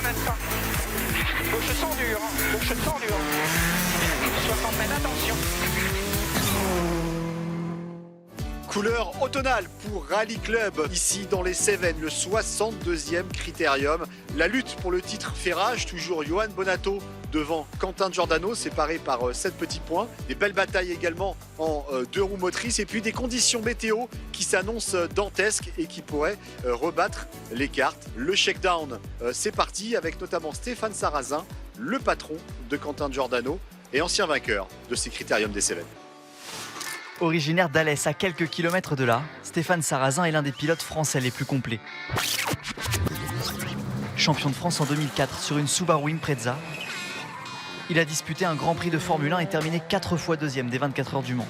instant. Gauche sans dur, gauche sans dur. 60 mètres, attention. Couleur automnale pour Rally Club, ici dans les Cévennes, le 62e critérium. La lutte pour le titre fait rage, toujours Johan Bonato devant Quentin Giordano, séparé par 7 petits points. Des belles batailles également en 2 roues motrices et puis des conditions météo qui s'annoncent dantesques et qui pourraient rebattre les cartes. Le shakedown, c'est parti avec notamment Stéphane Sarrazin, le patron de Quentin Giordano et ancien vainqueur de ces critériums des Cévennes. Originaire d'Alès, à quelques kilomètres de là, Stéphane Sarrazin est l'un des pilotes français les plus complets. Champion de France en 2004 sur une Subaru Impreza, il a disputé un Grand Prix de Formule 1 et terminé 4 fois deuxième des 24 heures du Mans.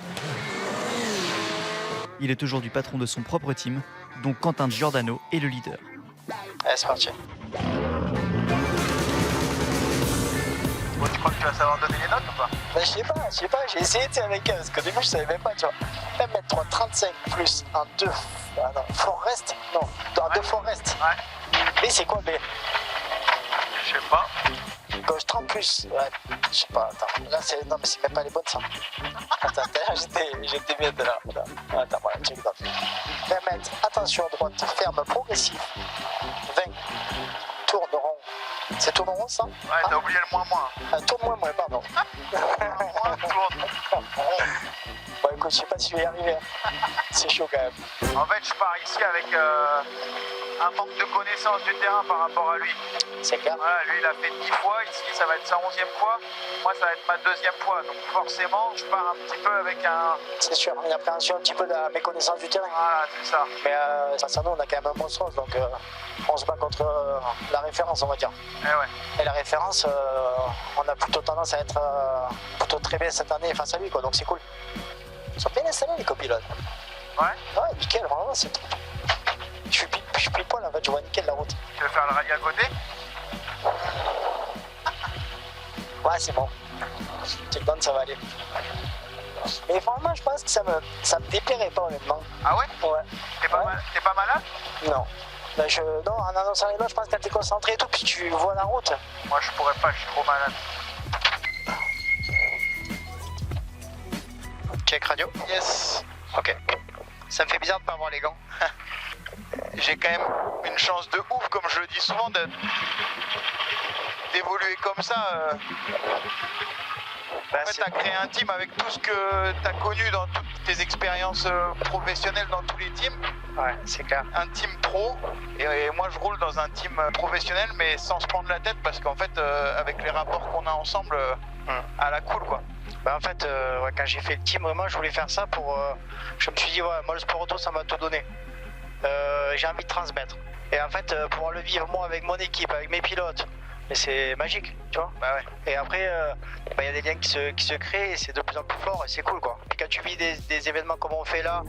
Il est aujourd'hui patron de son propre team, dont Quentin Giordano est le leader. Allez, c'est parti. Bon, tu crois que tu vas savoir donner les notes ou pas? Ben, je sais pas, j'ai essayé avec eux, parce qu'au début je savais même pas, tu vois. 1m3, 35 plus un 2, ah non, Forest, non, un 2 Forest. Ouais. Mais c'est quoi B? Je sais pas. Gauche 30 plus, ouais, je sais pas, attends, là c'est, non mais c'est même pas les bonnes ça. Attends, j'étais bien de là, attends, voilà, check it out. 20 mètres, attention à droite, ferme, progressif, 20, tourne rond. C'est tourne rond ça? Ouais, t'as oublié le moins. Tourne moins, pardon. Tourne. Bon écoute, je sais pas si je vais y arriver. C'est chaud quand même. En fait, je pars ici avec un manque de connaissance du terrain par rapport à lui. C'est clair. Voilà, lui, il a fait 10 fois, ici, ça va être sa 11e fois. Moi, ça va être ma 2e fois. Donc forcément, je pars un petit peu avec un... C'est sûr, une appréhension un petit peu de la méconnaissance du terrain. Voilà, c'est ça. Mais face à nous, on a quand même un monstre, donc on se bat contre la référence, on va dire. Et ouais. Et la référence, on a plutôt tendance à être plutôt très bien cette année face à lui, quoi, donc c'est cool. Ils sont bien installés, les copilotes. Ouais. Ouais, nickel, vraiment, c'est top. Je suis pile poil, en fait, je vois nickel la route. Tu veux faire le rallye à côté? Ouais, c'est bon. Checkdown, ça va aller. Mais franchement, je pense que ça me déplairait pas, honnêtement. Ah ouais? Ouais. T'es pas malade? Non. Ben non, en annonçant les notes, je pense que quand t'es concentré et tout, puis tu vois la route. Moi, je pourrais pas, je suis trop malade. Check radio. Yes. Ok. Ça me fait bizarre de pas avoir les gants. J'ai quand même une chance de ouf, comme je le dis souvent, d'évoluer comme ça. En fait, t'as créé un team avec tout ce que t'as connu dans toutes tes expériences professionnelles dans tous les teams. Ouais, c'est clair. Un team pro, et moi je roule dans un team professionnel, mais sans se prendre la tête, parce qu'en fait, avec les rapports qu'on a ensemble, à la cool, quoi. Bah en fait, ouais, quand j'ai fait le team, vraiment, je voulais faire ça pour... je me suis dit, ouais, moi le sport auto, ça m'a tout donné. J'ai envie de transmettre. Et en fait, pouvoir le vivre, moi, avec mon équipe, avec mes pilotes, mais c'est magique, tu vois. Bah ouais. Et après, y a des liens qui se créent, et c'est de plus en plus fort, et c'est cool, quoi. Puis quand tu vis des événements comme on fait là,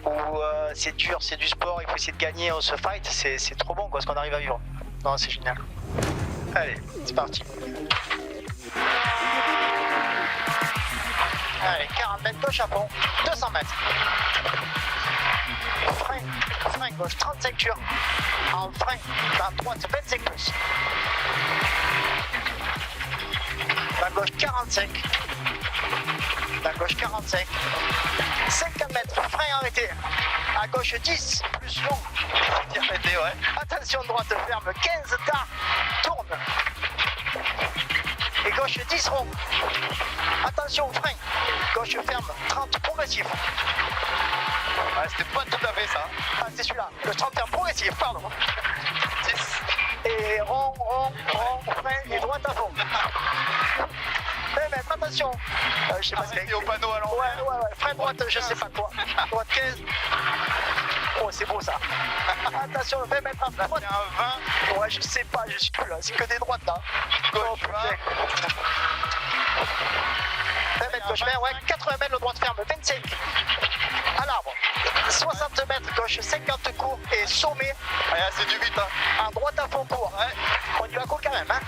où c'est dur, c'est du sport, il faut essayer de gagner, on se fight, c'est trop bon, quoi, ce qu'on arrive à vivre. Non, c'est génial. Allez, c'est parti. Allez, 40 mètres gauche à fond, 200 mètres. Frein gauche, 35 tours. En frein, à droite, 25 plus. La gauche, 45. La gauche, 45. 50 mètres, frein arrêté. À gauche, 10, plus long. Arrêté, ouais. Attention, droite ferme, 15 tard. Tourne. Et gauche 10 rond. Attention frein. Gauche ferme, 30 progressif. Ouais, c'était pas tout à fait ça. Ah, c'est celui-là. Le 30 ferme progressif, pardon. 10. Et rond, frein et droite à fond. Mais attention. Je sais pas si c'est au panneau à l'envers. Ouais. Frein droite, je sais pas quoi. Droite 15. Oh, c'est beau ça. Attention, 20 mètres à droite. C'est un 20. Ouais, je sais pas, je suis plus là. C'est que des droites là. Gauche, 20 mètres gauche, ouais, 80 mètres, le droite ferme, 25. À l'arbre. 60 mètres gauche, 50 court et sommet. Ouais, c'est du vite, hein. À droite à fond court. Ouais. On y va court quand même, hein.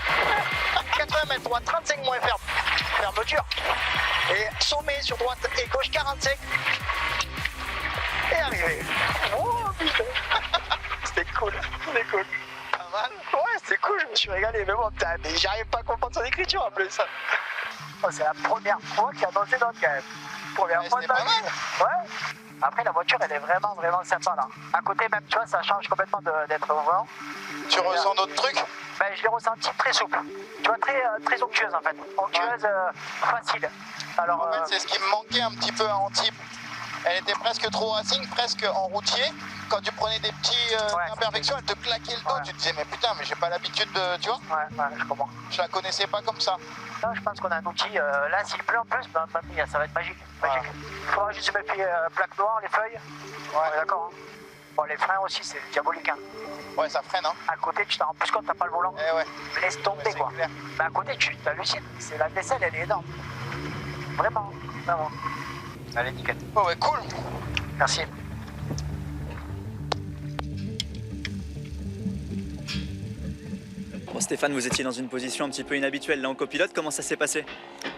80 mètres droite, 35 moins ferme. Ferme dur. Et sommet sur droite et gauche, 45. Et arrivé. Oh putain. C'était cool. mal. Ouais, c'était cool, je me suis régalé. Mais bon, putain, mais j'arrive pas à comprendre son écriture en plus. Oh, c'est la première fois qu'il a dansé d'autres quand même. Première Ouais, fois de c'était ma pas vie. Ouais. Après, la voiture, elle est vraiment, vraiment sympa là. À côté, même, tu vois, ça change complètement d'être au volant. Tu ressens d'autres trucs? Ben, je l'ai ressenti très souple. Tu vois, très onctueuse en fait. Onctueuse, facile. Alors, En fait, c'est ce qui me manquait un petit peu à Antibes. Elle était presque trop racing, presque en routier. Quand tu prenais des petites imperfections, elle te claquait le dos. Ouais. Tu te disais, mais putain, mais j'ai pas l'habitude de. Tu vois? ouais, je comprends. Je la connaissais pas comme ça. Là, je pense qu'on a un outil. Là, s'il pleut en plus, ben, ça va être magique. Voilà. Il faudra juste mettre les plaques noires, les feuilles. Ouais, d'accord. Hein. Bon, les freins aussi, c'est diabolique. Hein. Ouais, ça freine, hein? À côté, tu t'en rends plus compte, t'as pas le volant. Eh ouais. Laisse tomber, Ouais, c'est quoi. clair. Mais à côté, tu t'hallucines. C'est la vaisselle, elle est énorme. Vraiment, vraiment. Allez, nickel. Oh, ouais, cool. Merci. Bon, Stéphane, vous étiez dans une position un petit peu inhabituelle là en copilote. Comment ça s'est passé?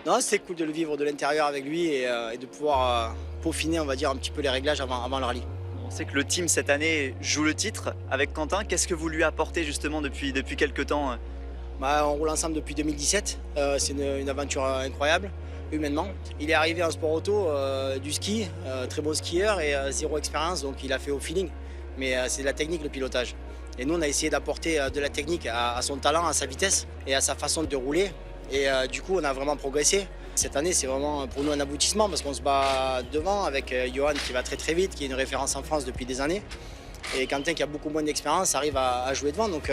Non, c'est cool de le vivre de l'intérieur avec lui et de pouvoir peaufiner, on va dire, un petit peu les réglages avant le rallye. On sait que le team cette année joue le titre avec Quentin. Qu'est-ce que vous lui apportez justement depuis quelques temps? On roule ensemble depuis 2017. C'est une aventure incroyable, humainement. Il est arrivé en sport auto, du ski, très bon skieur et zéro expérience, donc il a fait au feeling. Mais c'est de la technique, le pilotage. Et nous, on a essayé d'apporter de la technique à son talent, à sa vitesse et à sa façon de rouler. Et du coup, on a vraiment progressé. Cette année, c'est vraiment pour nous un aboutissement parce qu'on se bat devant avec Johan qui va très très vite, qui est une référence en France depuis des années. Et Quentin qui a beaucoup moins d'expérience arrive à jouer devant. Donc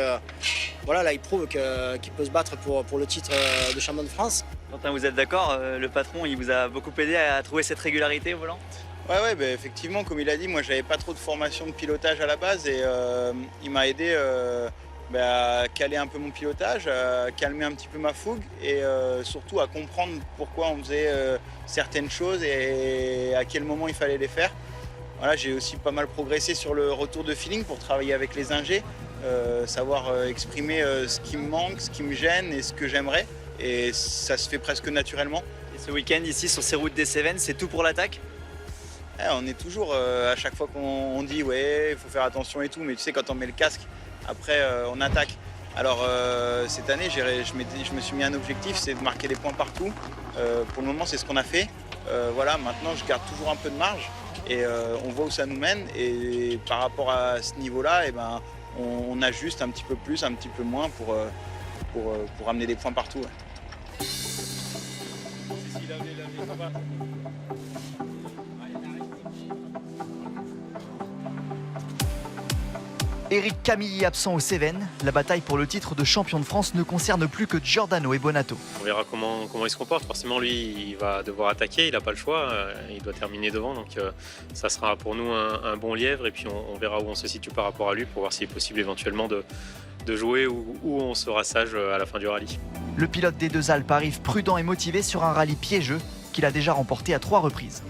voilà, là, il prouve qu'il peut se battre pour le titre de champion de France. Quentin, vous êtes d'accord? Le patron, il vous a beaucoup aidé à trouver cette régularité au volant? Ouais, bah, effectivement, comme il a dit, moi j'avais pas trop de formation de pilotage à la base et il m'a aidé à caler un peu mon pilotage, à calmer un petit peu ma fougue et surtout à comprendre pourquoi on faisait certaines choses et à quel moment il fallait les faire. Voilà, j'ai aussi pas mal progressé sur le retour de feeling pour travailler avec les ingés, savoir exprimer ce qui me manque, ce qui me gêne et ce que j'aimerais. Et ça se fait presque naturellement. Et ce week-end ici sur ces routes des Cévennes, c'est tout pour l'attaque? On est toujours, à chaque fois qu'on dit ouais, il faut faire attention et tout, mais tu sais, quand on met le casque, après on attaque. Alors cette année, je me suis mis un objectif, c'est de marquer des points partout. Pour le moment, c'est ce qu'on a fait. Voilà, maintenant, je garde toujours un peu de marge et on voit où ça nous mène. Et par rapport à ce niveau-là, on ajuste un petit peu plus, un petit peu moins pour amener des points partout. Ouais. Éric Camilli absent aux Cévennes. La bataille pour le titre de champion de France ne concerne plus que Giordano et Bonato. On verra comment il se comporte. Forcément, lui, il va devoir attaquer. Il n'a pas le choix. Il doit terminer devant. Donc, ça sera pour nous un bon lièvre. Et puis, on verra où on se situe par rapport à lui pour voir s'il est possible éventuellement de jouer ou on sera sage à la fin du rallye. Le pilote des Deux Alpes arrive prudent et motivé sur un rallye piégeux qu'il a déjà remporté à 3 reprises.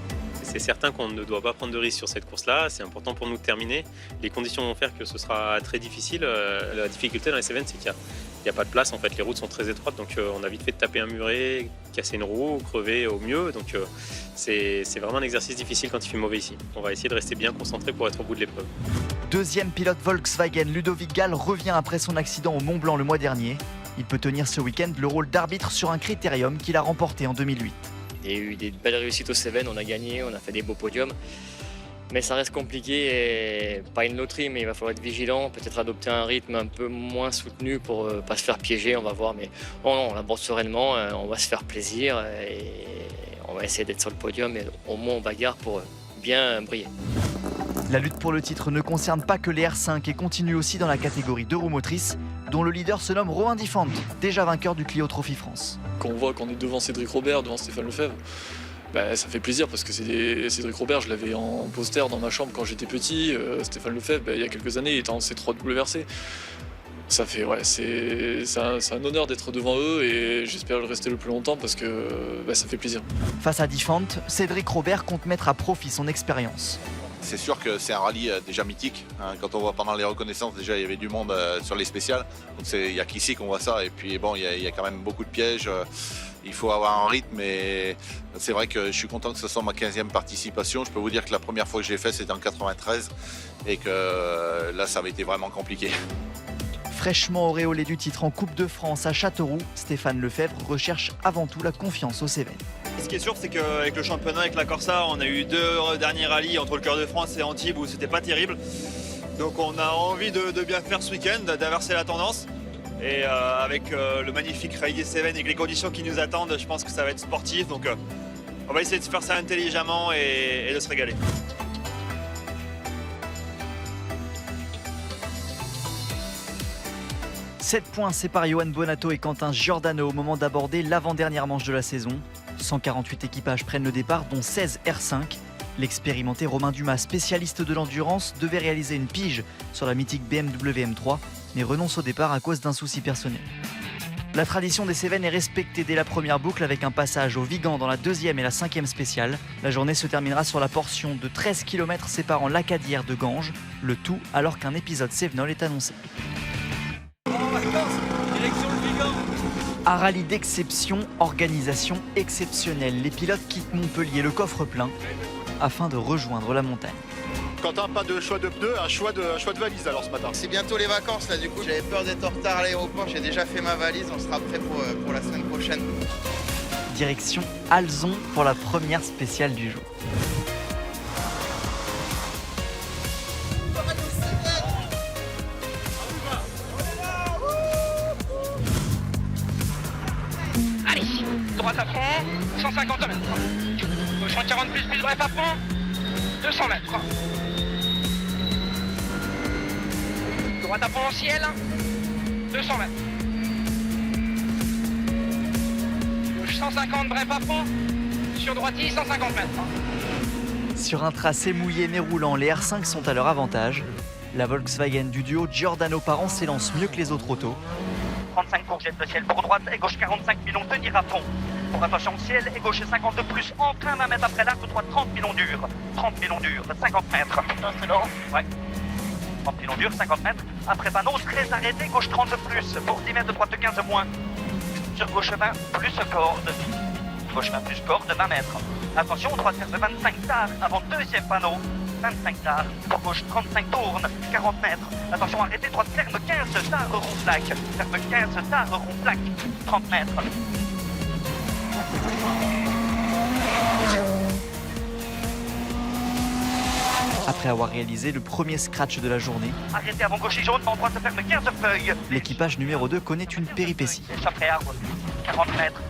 C'est certain qu'on ne doit pas prendre de risques sur cette course-là. C'est important pour nous de terminer. Les conditions vont faire que ce sera très difficile. La difficulté dans les Cévennes, c'est qu'il n'y a pas de place. En fait, les routes sont très étroites, donc on a vite fait de taper un muret, casser une roue, crever au mieux. Donc c'est vraiment un exercice difficile quand il fait mauvais ici. On va essayer de rester bien concentré pour être au bout de l'épreuve. Deuxième pilote Volkswagen, Ludovic Gall revient après son accident au Mont Blanc le mois dernier. Il peut tenir ce week-end le rôle d'arbitre sur un critérium qu'il a remporté en 2008. Il y a eu des belles réussites aux Cévennes, on a gagné, on a fait des beaux podiums. Mais ça reste compliqué, et pas une loterie, mais il va falloir être vigilant, peut-être adopter un rythme un peu moins soutenu pour ne pas se faire piéger, on va voir. Mais non, on aborde sereinement, on va se faire plaisir et on va essayer d'être sur le podium et au moins on bagarre pour bien briller. La lutte pour le titre ne concerne pas que les R5 et continue aussi dans la catégorie 2 roues motrices, dont le leader se nomme Romain Diffant, déjà vainqueur du Clio Trophy France. Quand on voit qu'on est devant Cédric Robert, devant Stéphane Lefebvre, ça fait plaisir parce que Cédric Robert, je l'avais en poster dans ma chambre quand j'étais petit. Stéphane Lefebvre, il y a quelques années, il était en C3 WRC. Ça fait, c'est un honneur d'être devant eux et j'espère le rester le plus longtemps parce que ça fait plaisir. Face à Diffant, Cédric Robert compte mettre à profit son expérience. C'est sûr que c'est un rallye déjà mythique. Quand on voit pendant les reconnaissances, déjà il y avait du monde sur les spéciales. Donc il n'y a qu'ici qu'on voit ça. Et puis bon, il y a quand même beaucoup de pièges. Il faut avoir un rythme. Et c'est vrai que je suis content que ce soit ma 15e participation. Je peux vous dire que la première fois que j'ai fait, c'était en 93. Et que là, ça avait été vraiment compliqué. Fraîchement auréolé du titre en Coupe de France à Châteauroux, Stéphane Lefebvre recherche avant tout la confiance aux Cévennes. Ce qui est sûr, c'est qu'avec le championnat, avec la Corsa, on a eu 2 derniers rallyes entre le Cœur de France et Antibes où c'était pas terrible. Donc on a envie de bien faire ce week-end, d'inverser la tendance. Et avec le magnifique rallye des Cévennes et les conditions qui nous attendent, je pense que ça va être sportif. Donc on va essayer de faire ça intelligemment et de se régaler. « 7 points séparent Johan Bonato et Quentin Giordano au moment d'aborder l'avant-dernière manche de la saison. 148 équipages prennent le départ, dont 16 R5. L'expérimenté Romain Dumas, spécialiste de l'endurance, devait réaliser une pige sur la mythique BMW M3, mais renonce au départ à cause d'un souci personnel. La tradition des Cévennes est respectée dès la première boucle avec un passage au Vigan dans la 2e et la 5e spéciale. La journée se terminera sur la portion de 13 km séparant l'Acadière de Ganges, le tout alors qu'un épisode Cévenol est annoncé. Un rallye d'exception, organisation exceptionnelle. Les pilotes quittent Montpellier le coffre plein afin de rejoindre la montagne. Quentin, pas de choix de pneus, un choix de valise alors ce matin. C'est bientôt les vacances là, du coup j'avais peur d'être en retard à l'aéroport, j'ai déjà fait ma valise, on sera prêt pour la semaine prochaine. Direction Alzon pour la première spéciale du jour. Allez, droite à fond, 150 mètres. Gauche en 40 plus bref à fond, 200 mètres. Droite à fond en ciel, 200 mètres. Gauche 150 bref à fond, sur droitie 150 mètres. Sur un tracé mouillé mais roulant, les R5 sont à leur avantage. La Volkswagen du duo Giordano-Parent s'élance mieux que les autres autos. 35 courgettes de ciel pour droite et gauche 45 millions tenir à fond. Pour attention ciel et gauche 50 de plus, en train 20 mètres après l'arc, droite 30 millions durs. 30 millions durs, 50 mètres. C'est long. Ouais. 30 millions durs, 50 mètres. Après panneau, très arrêté, gauche 30 de plus. Pour 10 mètres, droite 15 de moins. Sur gauche 20, plus corde. Gauche 20 plus corde, 20 mètres. Attention, droite 25 tard avant deuxième panneau. 25 tard. Pour gauche 35 tourne, 40 mètres. Attention, arrêtez, droite ferme 15 tard, rond plaque. Ferme 15 tard, rond plaque. 30 mètres. Après avoir réalisé le premier scratch de la journée, Arrêtez avant gauche et jaune, en droite ferme 15 feuilles. l'équipage numéro 2 connaît une péripétie. Échappée arbre, 40 mètres.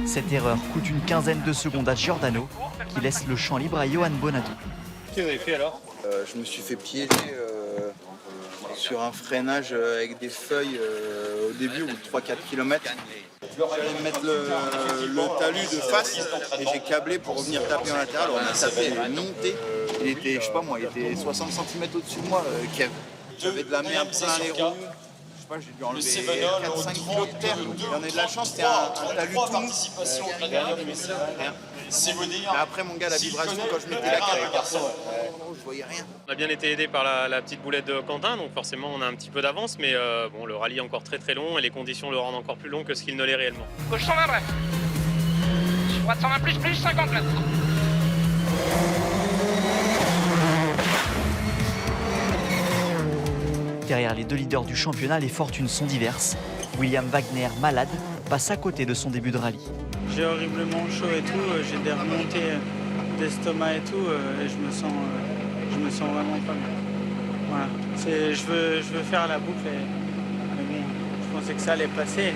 Cette erreur coûte une quinzaine de secondes à Giordano, qui laisse le champ libre à Johan Bonato. Qu'est-ce que vous avez fait alors? Je me suis fait piéger sur un freinage avec des feuilles au début, au bout de 3-4 km. J'allais me mettre le talus de face et j'ai câblé pour revenir taper en latéral. On a tapé, il est monté. Il était, je sais pas moi, il était 60 cm au-dessus de moi, Kev. J'avais de la merde plein les roues. Je sais pas, j'ai dû enlever 4-5 kg de terre. Et on a de la chance, c'était un talus tout mou. Rien. Mais après mon gars, la vibration, quand je mettais la carte, je voyais rien. On a bien été aidé par la petite boulette de Quentin, donc forcément on a un petit peu d'avance, mais bon, le rallye est encore très long et les conditions le rendent encore plus long que ce qu'il ne l'est réellement. Gauche 120 bref. Droite 120 plus 50 mètres. Derrière les deux leaders du championnat, les fortunes sont diverses. William Wagner, malade, passe à côté de son début de rallye. J'ai horriblement chaud et tout, j'ai des remontées d'estomac et tout, et je me sens vraiment pas bien. Voilà. Je veux faire la boucle, mais bon, je pensais que ça allait passer,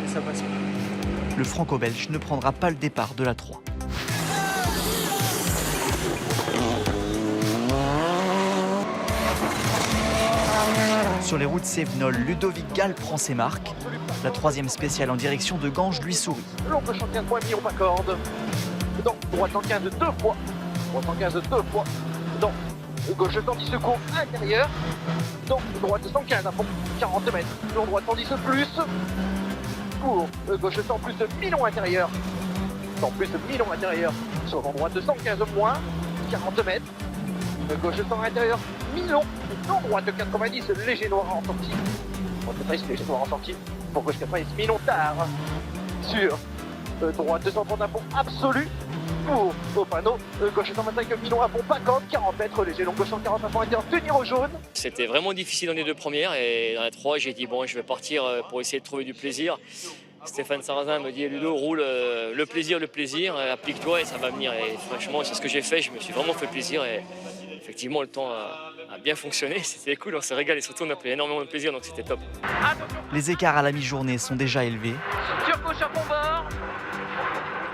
mais ça passe pas. Le franco-belge ne prendra pas le départ de la 3. Sur les routes Cévenol, Ludovic Gall prend ses marques. La troisième spéciale en direction de Ganges lui sourit. Long gauche en 15 points, mi-on pas corde. Dedans, droite en 15 2 fois. Droite en 15 2 fois. Dedans, gauche 110 secours intérieur. Dedans, droite 115 à fond, 40 mètres. Long droite 110 plus. Pour gauche 100 plus mi-long intérieur. 100 plus mi-long intérieur. Sur droite 115 moins, 40 mètres. Gauche 100 intérieur, mi-long. Non, droite 90, léger noir en sortie. Droite 90, léger noir en sortie. Pour gauche 90, mi-long tard. Sur droite 230 à fond absolu. pour au panneau gauche 125 millions à pompe, 40 mètres, léger long gauche 140 avant de tenir au jaune. C'était vraiment difficile dans les deux premières et dans les trois, j'ai dit bon, je vais partir pour essayer de trouver du plaisir. Stéphane Sarrazin me dit Ludo, roule le plaisir, applique-toi et ça va venir. Et franchement, c'est ce que j'ai fait, je me suis vraiment fait plaisir et effectivement, le temps a bien fonctionné, c'était cool, on s'est régalé, surtout on a pris énormément de plaisir, donc c'était top. Les écarts à la mi-journée sont déjà élevés. Sur gauche à fond bord.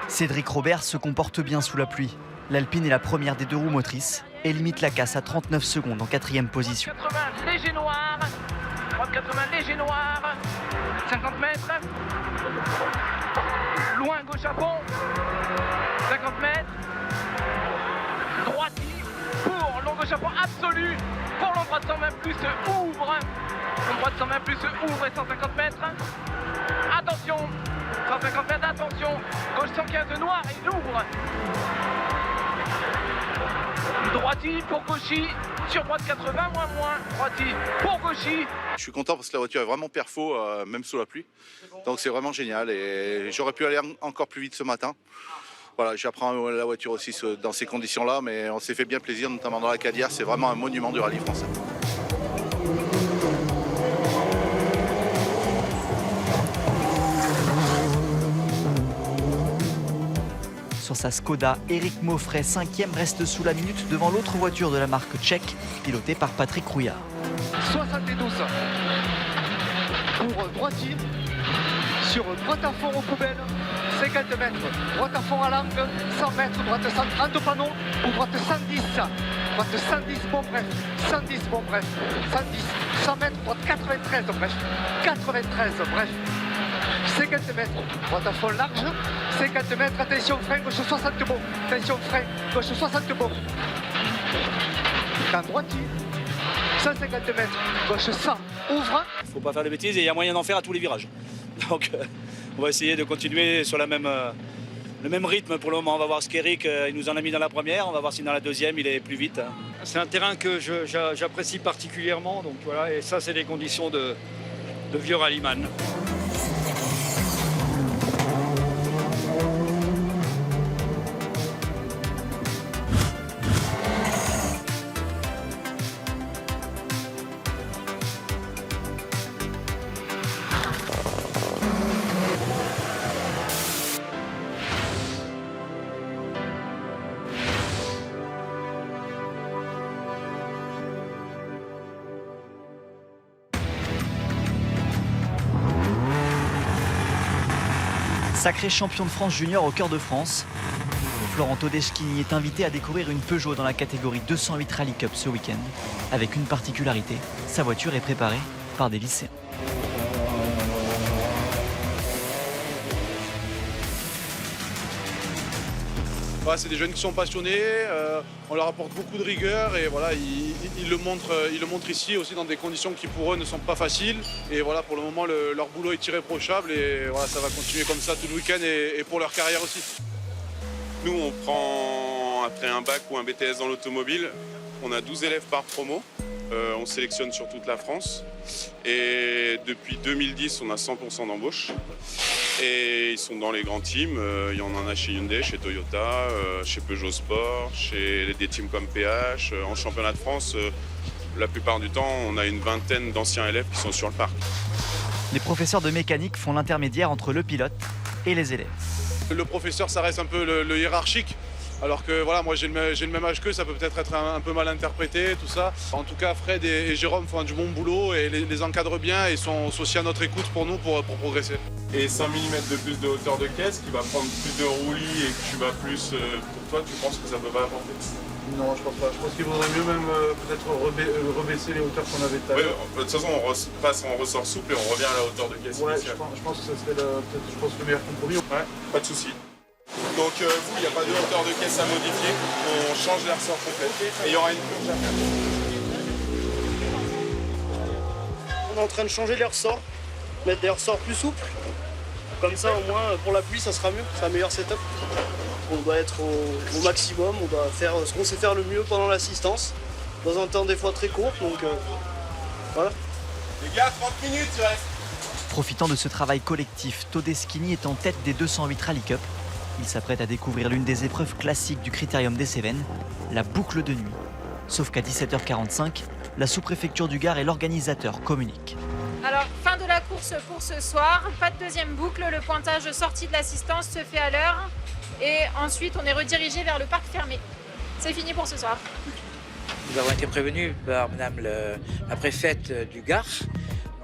Cédric Robert se comporte bien sous la pluie. L'Alpine est la première des deux roues motrices et limite la casse à 39 secondes en 4e position. 80 léger noir. 80 léger noir. 50 mètres. Loin gauche à fond. 50 mètres. Droite pour long gauche à fond absolu. Pour long droite 120 plus ouvre. Long droite 120 plus ouvre et 150 mètres. Attention. 150 mètres, attention. Gauche 115 noir et il ouvre. Droiti pour Gauchy. Sur droite 80, moins. Droiti pour Gauchy. Je suis content parce que la voiture est vraiment perfo, même sous la pluie. Donc c'est vraiment génial et j'aurais pu aller encore plus vite ce matin. Voilà, j'apprends la voiture aussi dans ces conditions-là, mais on s'est fait bien plaisir, notamment dans la Cadia. C'est vraiment un monument du rallye français. Sur sa Skoda, Eric Maufray, 5e, reste sous la minute devant l'autre voiture de la marque tchèque, pilotée par Patrick Rouillard. 72 pour Droiti. Sur droite à fond aux poubelles. 50 mètres, droite à fond à l'angle, 100 mètres, droite 130 au panneau, ou droite 110, droite 110, bon bref, 110, bon bref, 110, 100 mètres, droite 93, bref, 93, bref, 50 mètres, droite à fond large, 50 mètres, attention frein, gauche 60 bon, attention frein, gauche 60 bon, quand droite, 150 mètres, gauche 100, ouvre. Faut pas faire de bêtises et il y a moyen d'en faire à tous les virages. Donc on va essayer de continuer sur le même rythme pour le moment. On va voir ce qu'Eric il nous en a mis dans la première, on va voir si dans la deuxième il est plus vite. C'est un terrain que j'apprécie particulièrement, donc voilà, et ça c'est des conditions de vieux rallyman. Sacré champion de France junior au cœur de France, Florent Todeschini est invité à découvrir une Peugeot dans la catégorie 208 Rally Cup ce week-end. Avec une particularité, sa voiture est préparée par des lycéens. Voilà, c'est des jeunes qui sont passionnés, on leur apporte beaucoup de rigueur et voilà, ils le montrent ici aussi dans des conditions qui pour eux ne sont pas faciles. Et voilà, pour le moment, leur boulot est irréprochable et voilà, ça va continuer comme ça tout le week-end et pour leur carrière aussi. Nous, on prend, après un bac ou un BTS dans l'automobile, on a 12 élèves par promo. On sélectionne sur toute la France. Et depuis 2010, on a 100% d'embauche. Et ils sont dans les grands teams. Il y en a chez Hyundai, chez Toyota, chez Peugeot Sport, chez des teams comme PH. En championnat de France, la plupart du temps, on a une vingtaine d'anciens élèves qui sont sur le parc. Les professeurs de mécanique font l'intermédiaire entre le pilote et les élèves. Le professeur, ça reste un peu le hiérarchique. Alors que voilà, moi j'ai le même âge qu'eux, ça peut peut-être être un peu mal interprété, tout ça. En tout cas, Fred et Jérôme font du bon boulot et les encadrent bien et sont aussi à notre écoute pour nous pour progresser. Et 5 mm de plus de hauteur de caisse qui va prendre plus de roulis et que tu vas plus pour toi, tu penses que ça peut pas apporter? Non, je pense pas. Je pense qu'il vaudrait mieux même peut-être rebaisser les hauteurs qu'on avait tout à l'heure. De toute façon, on ressort souple et on revient à la hauteur de caisse initiale. Je pense que ça serait le meilleur compromis. Ouais, pas de souci. Donc vous, il n'y a pas de hauteur de caisse à modifier, on change les ressorts complets et il y aura une purge à faire. On est en train de changer les ressorts, mettre des ressorts plus souples. Comme ça au moins pour la pluie ça sera mieux, c'est un meilleur setup. On doit être au maximum, on doit faire ce qu'on sait faire le mieux pendant l'assistance, dans un temps des fois très court, donc voilà. Les gars, 30 minutes il reste. Profitant de ce travail collectif, Todeschini est en tête des 208 Rally Cup. Il s'apprête à découvrir l'une des épreuves classiques du Critérium des Cévennes, la boucle de nuit. Sauf qu'à 17h45, la sous-préfecture du Gard et l'organisateur communiquent. Alors, fin de la course pour ce soir, pas de deuxième boucle, le pointage sortie de l'assistance se fait à l'heure et ensuite on est redirigé vers le parc fermé. C'est fini pour ce soir. Nous avons été prévenus par Madame la préfète du Gard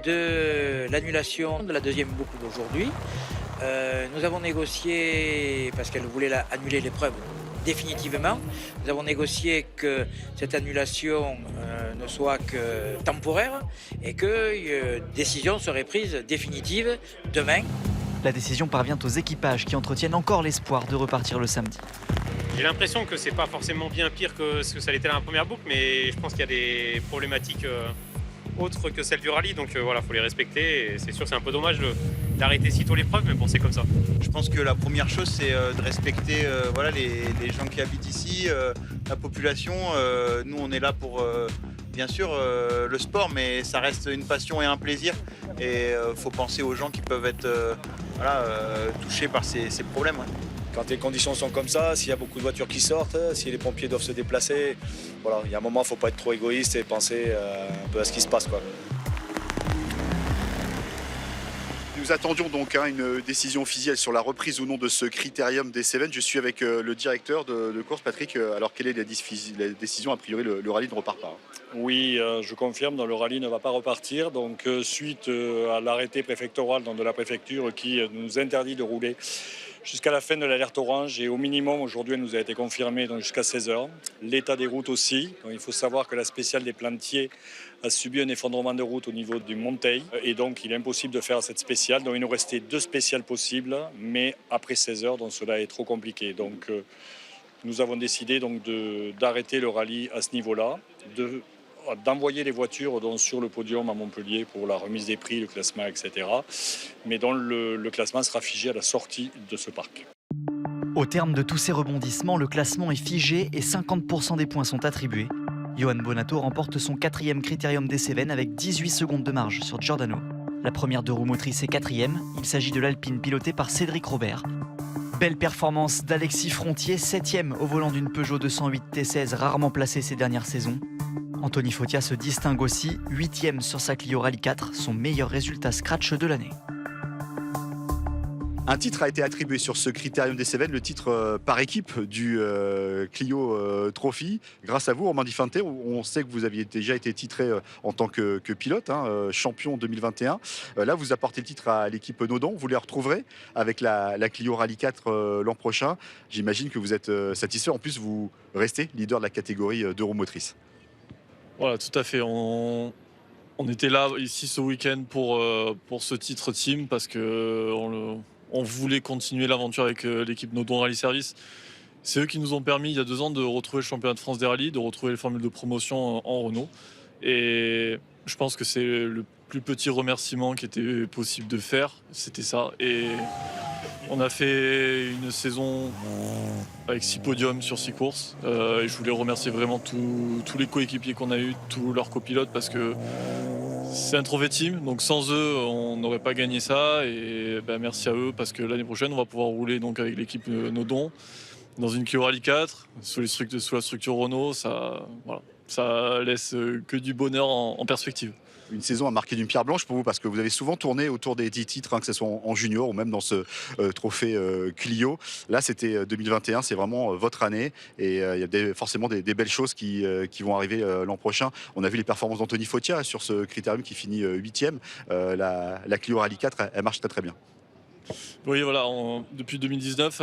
de l'annulation de la deuxième boucle d'aujourd'hui. Nous avons négocié, parce qu'elle voulait annuler l'épreuve définitivement, nous avons négocié que cette annulation ne soit que temporaire et que décision serait prise définitive demain. La décision parvient aux équipages qui entretiennent encore l'espoir de repartir le samedi. J'ai l'impression que c'est pas forcément bien pire que ce que ça l'était dans la première boucle, mais je pense qu'il y a des problématiques autres que celles du rallye, donc voilà, faut les respecter. Et c'est sûr, c'est un peu dommage d'arrêter si tôt l'épreuve, mais bon, c'est comme ça. Je pense que la première chose, c'est de respecter voilà, les gens qui habitent ici, la population. Nous, on est là pour, bien sûr, le sport, mais ça reste une passion et un plaisir. Et il faut penser aux gens qui peuvent être touchés par ces problèmes. Ouais. Quand les conditions sont comme ça, s'il y a beaucoup de voitures qui sortent, si les pompiers doivent se déplacer, voilà, il y a un moment, il ne faut pas être trop égoïste et penser un peu à ce qui se passe, quoi. Nous attendions donc une décision officielle sur la reprise ou non de ce Critérium des Cévennes. Je suis avec le directeur de course, Patrick. Alors, quelle est la décision? A priori, le rallye ne repart pas. Oui, je confirme, le rallye ne va pas repartir. Donc, suite à l'arrêté préfectoral de la préfecture qui nous interdit de rouler jusqu'à la fin de l'alerte orange, et au minimum aujourd'hui elle nous a été confirmée jusqu'à 16h. L'état des routes aussi. Donc, il faut savoir que la spéciale des Plantiers a subi un effondrement de route au niveau du Monteil, et donc il est impossible de faire cette spéciale. Donc il nous restait 2 spéciales possibles, mais après 16h, donc cela est trop compliqué. Donc nous avons décidé d'arrêter le rallye à ce niveau-là, d'envoyer les voitures sur le podium à Montpellier pour la remise des prix, le classement, etc. Mais dont le classement sera figé à la sortie de ce parc. Au terme de tous ces rebondissements, le classement est figé et 50% des points sont attribués. Yoann Bonato remporte son 4e Critérium des Cévennes avec 18 secondes de marge sur Giordano. La première 2 roues motrices est 4e, il s'agit de l'Alpine pilotée par Cédric Robert. Belle performance d'Alexis Frontier, 7e au volant d'une Peugeot 208 T16 rarement placée ces dernières saisons. Anthony Fautia se distingue aussi, 8e sur sa Clio Rallye 4, son meilleur résultat scratch de l'année. Un titre a été attribué sur ce Critérium des Cévennes, le titre par équipe du Clio Trophy. Grâce à vous, Romain Di Fante, on sait que vous aviez déjà été titré en tant que pilote, champion 2021. Là, vous apportez le titre à l'équipe Nodon. Vous les retrouverez avec la Clio Rallye 4 l'an prochain. J'imagine que vous êtes satisfait. En plus, vous restez leader de la catégorie 2 roues motrices. Voilà, tout à fait. On était là ici ce week-end pour ce titre team parce que on voulait continuer l'aventure avec l'équipe Nodon Rally Service. C'est eux qui nous ont permis il y a 2 ans de retrouver le championnat de France des rallyes, de retrouver les formules de promotion en Renault. Et je pense que c'est le plus petit remerciement qui était possible de faire, c'était ça. Et on a fait une saison avec 6 podiums sur 6 courses. Et je voulais remercier vraiment tous les coéquipiers qu'on a eu, tous leurs copilotes, parce que c'est un trophée team. Donc sans eux, on n'aurait pas gagné ça. Et merci à eux, parce que l'année prochaine, on va pouvoir rouler donc avec l'équipe Nodon dans une Clio Rallye 4, sous la structure Renault. Ça laisse que du bonheur en perspective. Une saison à marquer d'une pierre blanche pour vous, parce que vous avez souvent tourné autour des 10 titres, que ce soit en junior ou même dans ce trophée Clio. Là, c'était 2021, c'est vraiment votre année, et il y a forcément des belles choses qui vont arriver l'an prochain. On a vu les performances d'Anthony Fautia sur ce critérium qui finit 8e. La Clio Rallye 4, elle marche très très bien. Oui, voilà, depuis 2019,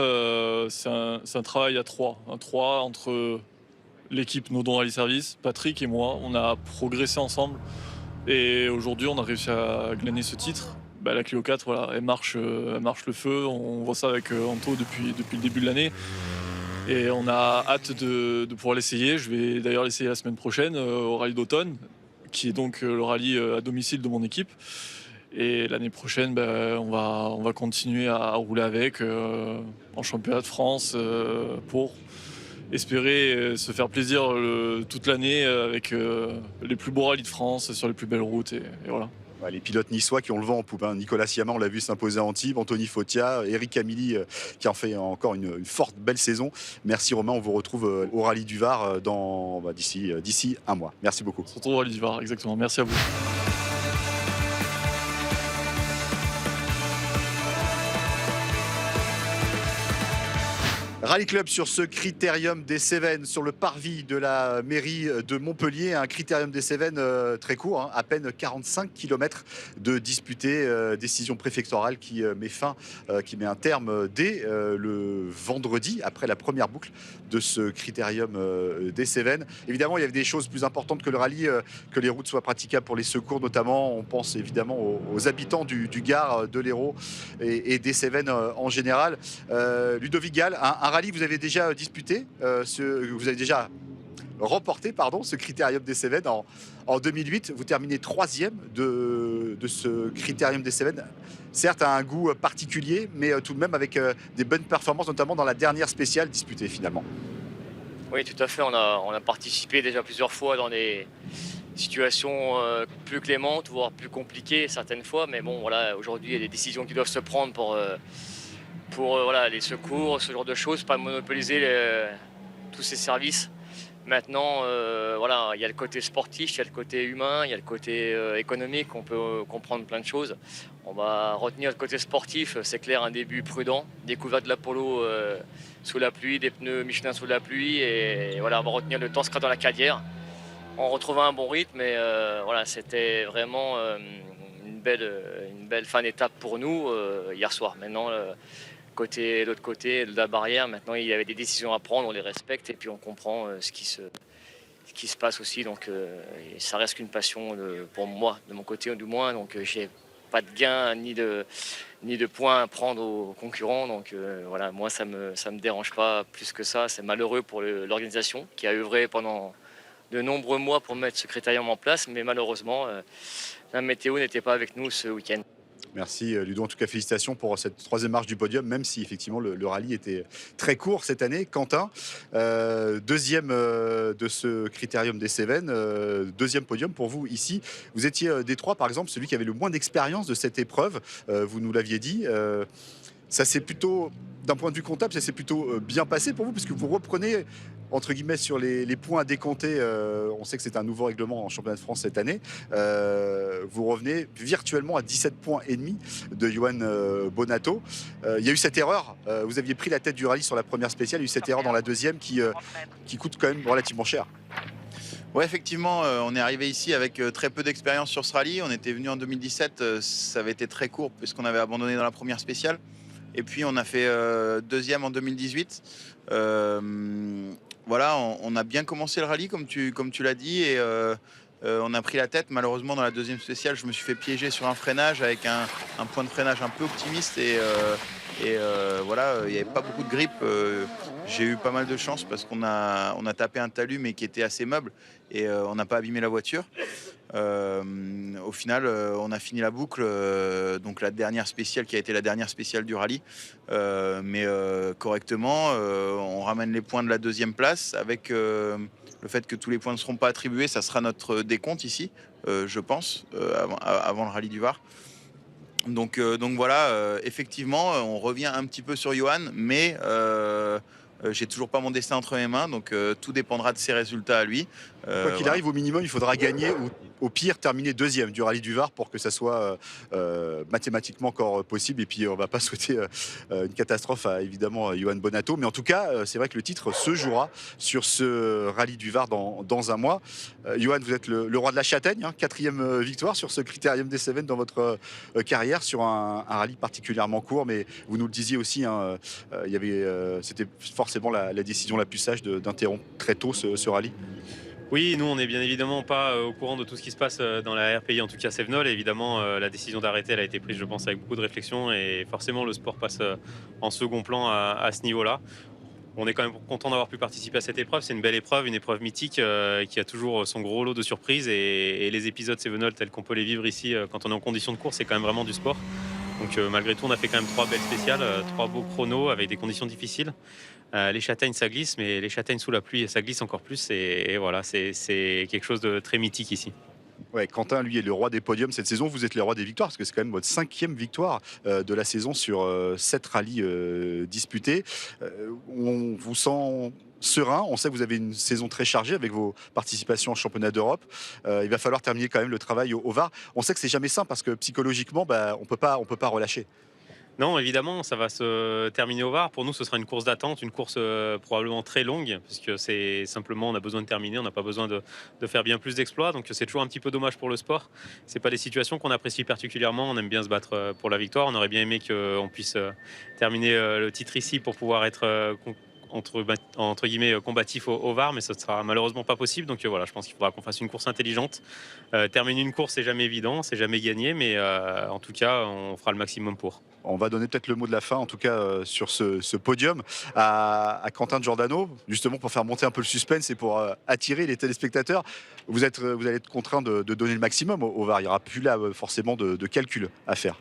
c'est un travail à 3. Un 3 entre l'équipe Nodon Rally Service, Patrick et moi. On a progressé ensemble. Et aujourd'hui, on a réussi à glaner ce titre. La Clio 4, voilà, elle marche le feu. On voit ça avec Anto depuis le début de l'année. Et on a hâte de pouvoir l'essayer. Je vais d'ailleurs l'essayer la semaine prochaine au rallye d'automne, qui est donc le rallye à domicile de mon équipe. Et l'année prochaine, on va continuer à rouler avec en championnat de France pour espérer se faire plaisir toute l'année avec les plus beaux rallyes de France sur les plus belles routes. Et voilà. Ouais, les pilotes niçois qui ont le vent en poupe. Nicolas Siama, on l'a vu s'imposer à Antibes, Anthony Fotia, Eric Camilli qui en fait encore une forte, belle saison. Merci Romain, on vous retrouve au Rallye du Var d'ici un mois. Merci beaucoup. On se retrouve au Rallye du Var, exactement. Merci à vous. Rallye Club sur ce critérium des Cévennes, sur le parvis de la mairie de Montpellier, un critérium des Cévennes très court, à peine 45 km de disputé, décision préfectorale qui met un terme dès le vendredi, après la première boucle de ce critérium des Cévennes. Évidemment, il y avait des choses plus importantes que le rallye, que les routes soient praticables pour les secours notamment. On pense évidemment aux habitants du Gard, de l'Hérault et des Cévennes en général. Ludovic Gall, un rallye, vous avez déjà disputé, vous avez déjà remporté ce critérium des Cévennes en 2008. Vous terminez 3e de ce critérium des Cévennes. Certes, à un goût particulier, mais tout de même avec des bonnes performances, notamment dans la dernière spéciale disputée finalement. Oui, tout à fait. On a participé déjà plusieurs fois dans des situations plus clémentes, voire plus compliquées certaines fois. Mais bon, voilà, aujourd'hui, il y a des décisions qui doivent se prendre pour les secours, ce genre de choses, pas monopoliser tous ces services. Maintenant, il y a le côté sportif, il y a le côté humain, il y a le côté économique, on peut comprendre plein de choses. On va retenir le côté sportif, c'est clair, un début prudent, découverte de l'Apollo sous la pluie, des pneus Michelin sous la pluie, et voilà, on va retenir le temps sera dans la Cadière. On retrouve un bon rythme, et c'était vraiment une belle fin d'étape pour nous hier soir. Maintenant, l'autre côté de la barrière, maintenant il y avait des décisions à prendre, on les respecte et puis on comprend ce qui se passe aussi. Donc ça reste qu'une passion pour moi, de mon côté du moins. Donc j'ai pas de gain ni de points à prendre aux concurrents. Donc moi ça me dérange pas plus que ça. C'est malheureux pour l'organisation qui a œuvré pendant de nombreux mois pour mettre ce critérium en place, mais malheureusement la météo n'était pas avec nous ce week-end. Merci Ludo, en tout cas félicitations pour cette 3e marche du podium, même si effectivement le rallye était très court cette année. Quentin, 2e de ce critérium des Cévennes, 2e podium pour vous ici. Vous étiez des trois par exemple celui qui avait le moins d'expérience de cette épreuve, vous nous l'aviez dit. Ça s'est plutôt, d'un point de vue comptable, ça s'est plutôt bien passé pour vous, puisque vous reprenez entre guillemets sur les points à décompter. On sait que c'est un nouveau règlement en championnat de France cette année. Vous revenez virtuellement à 17 points et demi de Johan Bonato. Il y a eu cette erreur. Vous aviez pris la tête du rallye sur la première spéciale. Il y a eu cette erreur dans la deuxième qui coûte quand même relativement cher. Ouais, effectivement, on est arrivé ici avec très peu d'expérience sur ce rallye. On était venu en 2017, ça avait été très court puisqu'on avait abandonné dans la première spéciale. Et puis on a fait 2e en 2018. On a bien commencé le rallye comme tu l'as dit et on a pris la tête. Malheureusement dans la 2e spéciale, je me suis fait piéger sur un freinage avec un point de freinage un peu optimiste et il n'y avait pas beaucoup de grippe. J'ai eu pas mal de chance parce qu'on a tapé un talus mais qui était assez meuble et on n'a pas abîmé la voiture. Au final, on a fini la boucle, donc la dernière spéciale qui a été la dernière spéciale du rallye, mais correctement. On ramène les points de la 2e place avec le fait que tous les points ne seront pas attribués. Ça sera notre décompte ici, je pense, avant le rallye du Var. Donc voilà, effectivement, on revient un petit peu sur Johan, mais j'ai toujours pas mon destin entre mes mains, donc tout dépendra de ses résultats à lui. Quoi qu'il arrive, au minimum, il faudra gagner ou au pire terminer 2e du rallye du Var pour que ça soit mathématiquement encore possible. Et puis on va pas souhaiter une catastrophe à évidemment Johan Bonato, mais en tout cas c'est vrai que le titre se jouera sur ce rallye du Var dans un mois. Johan, vous êtes le roi de la Châtaigne, 4e victoire sur ce critérium des Cévennes dans votre carrière sur un rallye particulièrement court, mais vous nous le disiez aussi, c'était forcément la décision la plus sage d'interrompre très tôt ce rallye. Oui, nous on n'est bien évidemment pas au courant de tout ce qui se passe dans la RPI, en tout cas Cévenol. Évidemment, la décision d'arrêter elle a été prise, je pense, avec beaucoup de réflexion et forcément le sport passe en second plan à ce niveau-là. On est quand même content d'avoir pu participer à cette épreuve. C'est une belle épreuve, une épreuve mythique qui a toujours son gros lot de surprises et les épisodes Cévenol tels qu'on peut les vivre ici quand on est en condition de course, c'est quand même vraiment du sport. Donc malgré tout, on a fait quand même 3 belles spéciales, 3 beaux chronos avec des conditions difficiles. Les châtaignes, ça glisse, mais les châtaignes sous la pluie, ça glisse encore plus. Et voilà, c'est quelque chose de très mythique ici. Ouais, Quentin, lui, est le roi des podiums cette saison. Vous êtes le roi des victoires, parce que c'est quand même votre 5e victoire de la saison sur 7 rallyes disputés. On vous sent serein. On sait que vous avez une saison très chargée avec vos participations en championnat d'Europe. Il va falloir terminer quand même le travail au VAR. On sait que c'est jamais simple parce que psychologiquement, on peut pas relâcher. Non, évidemment, ça va se terminer au VAR. Pour nous, ce sera une course d'attente, une course probablement très longue, puisque c'est simplement, on a besoin de terminer, on n'a pas besoin de faire bien plus d'exploits. Donc c'est toujours un petit peu dommage pour le sport. C'est pas des situations qu'on apprécie particulièrement. On aime bien se battre pour la victoire. On aurait bien aimé qu'on puisse terminer le titre ici pour pouvoir être entre guillemets combatif au VAR, mais ce ne sera malheureusement pas possible. Donc voilà, je pense qu'il faudra qu'on fasse une course intelligente. Terminer une course, c'est jamais évident, c'est jamais gagné, mais en tout cas, on fera le maximum pour. On va donner peut-être le mot de la fin, en tout cas sur ce podium, à Quentin Giordano, justement pour faire monter un peu le suspense et pour attirer les téléspectateurs. Vous allez être contraint de donner le maximum au VAR. Il n'y aura plus là forcément de calcul à faire.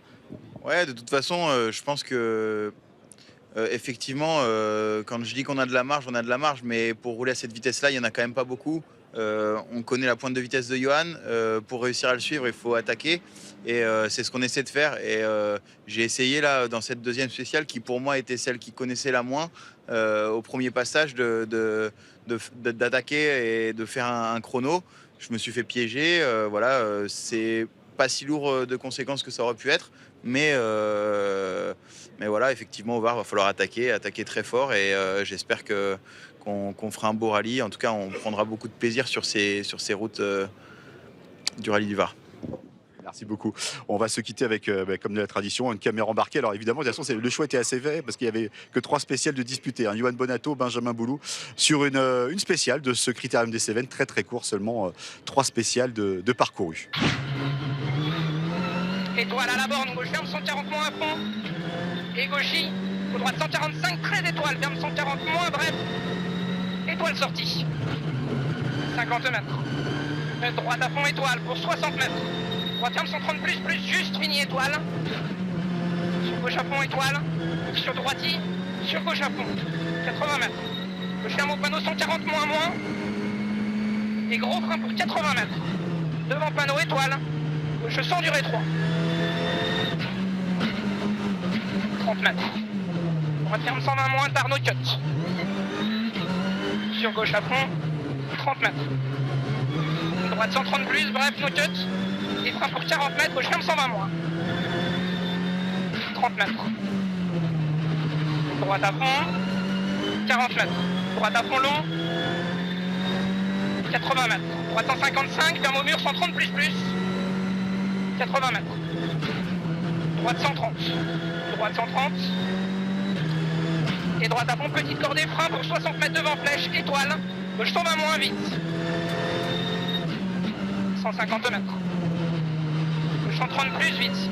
Ouais, de toute façon, je pense que effectivement, quand je dis qu'on a de la marge, on a de la marge, mais pour rouler à cette vitesse-là, il n'y en a quand même pas beaucoup. On connaît la pointe de vitesse de Johan. Pour réussir à le suivre, il faut attaquer. Et c'est ce qu'on essaie de faire. Et j'ai essayé là, dans cette deuxième spéciale, qui pour moi était celle qui connaissait la moins, au premier passage, d'attaquer et de faire un chrono. Je me suis fait piéger. Voilà, c'est pas si lourd de conséquences que ça aurait pu être. Mais voilà, effectivement, au VAR, il va falloir attaquer très fort. Et j'espère qu'on fera un beau rallye. En tout cas, on prendra beaucoup de plaisir sur ces routes du rallye du Var. Merci beaucoup. On va se quitter avec, comme de la tradition, une caméra embarquée. Alors évidemment, de toute façon, le choix était assez fait parce qu'il n'y avait que 3 spéciales de disputés. Johan Bonato, Benjamin Boulou, sur une spéciale de ce Critérium des Cévennes, très très court, seulement 3 spéciales de parcouru. Étoile à la borne, gauche ferme 140 moins à fond. Et gauchis, au droite 145, très d'étoile, ferme 140 moins, bref. Étoile sortie. 50 mètres. Droite à fond, étoile pour 60 mètres. Droite ferme 130 plus, juste fini étoile. Sur gauche à fond, étoile. Sur droiti, sur gauche à fond. 80 mètres. Gauche ferme au panneau 140 moins. Et gros frein pour 80 mètres. Devant panneau, étoile. Gauche sans durée 3. 30 mètres. Droite ferme 120 moins, Tarno cut. Sur gauche à fond, 30 mètres. Droite 130 plus, bref, no cut. Et frein pour 40 mètres, gauche ferme 120 moins. 30 mètres. Droite à fond, 40 mètres. Droite à fond long, 80 mètres. Droite 155, ferme au mur 130 plus. 80 mètres. Droite 130. Droite 130. Et droite à fond, petite cordée, frein pour 60 mètres devant flèche, étoile. Gauche 120 moins, vite. 150 mètres. Gauche 130 plus, vite.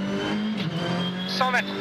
100 mètres.